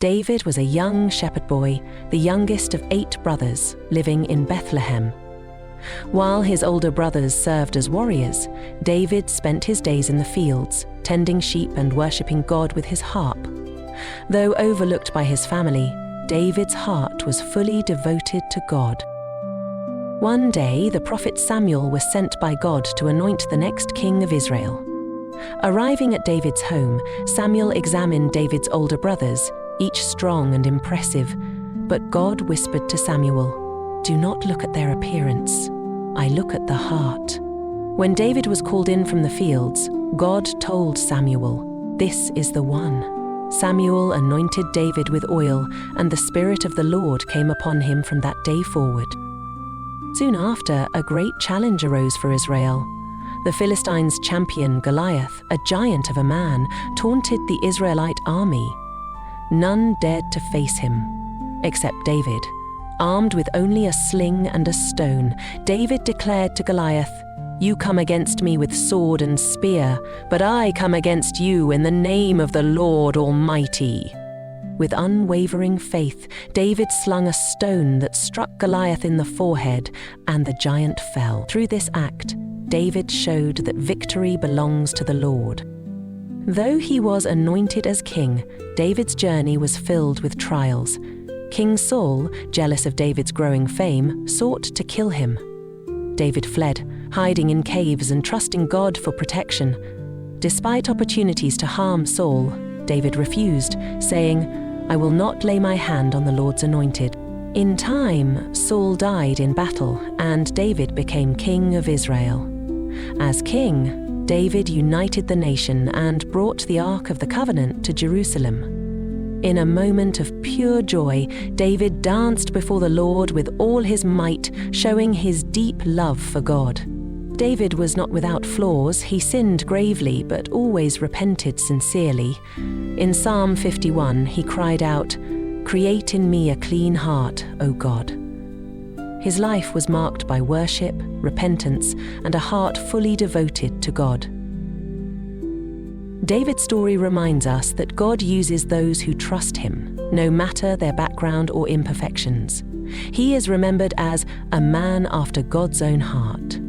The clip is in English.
David was a young shepherd boy, the youngest of 8 brothers, living in Bethlehem. While his older brothers served as warriors, David spent his days in the fields, tending sheep and worshipping God with his harp. Though overlooked by his family, David's heart was fully devoted to God. One day, the prophet Samuel was sent by God to anoint the next king of Israel. Arriving at David's home, Samuel examined David's older brothers, each strong and impressive, but God whispered to Samuel, "Do not look at their appearance. I look at the heart." When David was called in from the fields, God told Samuel, "This is the one." Samuel anointed David with oil, and the Spirit of the Lord came upon him from that day forward. Soon after, a great challenge arose for Israel. The Philistines' champion Goliath, a giant of a man, taunted the Israelite army. None dared to face him, except David. Armed with only a sling and a stone, David declared to Goliath, "You come against me with sword and spear, but I come against you in the name of the Lord Almighty." With unwavering faith, David slung a stone that struck Goliath in the forehead, and the giant fell. Through this act, David showed that victory belongs to the Lord. Though he was anointed as king, David's journey was filled with trials. King Saul, jealous of David's growing fame, sought to kill him. David fled, hiding in caves and trusting God for protection. Despite opportunities to harm Saul, David refused, saying, "I will not lay my hand on the Lord's anointed." In time, Saul died in battle, and David became king of Israel. As king, David united the nation and brought the Ark of the Covenant to Jerusalem. In a moment of pure joy, David danced before the Lord with all his might, showing his deep love for God. David was not without flaws. He sinned gravely, but always repented sincerely. In Psalm 51, he cried out, "Create in me a clean heart, O God." His life was marked by worship, repentance, and a heart fully devoted to God. David's story reminds us that God uses those who trust him, no matter their background or imperfections. He is remembered as a man after God's own heart.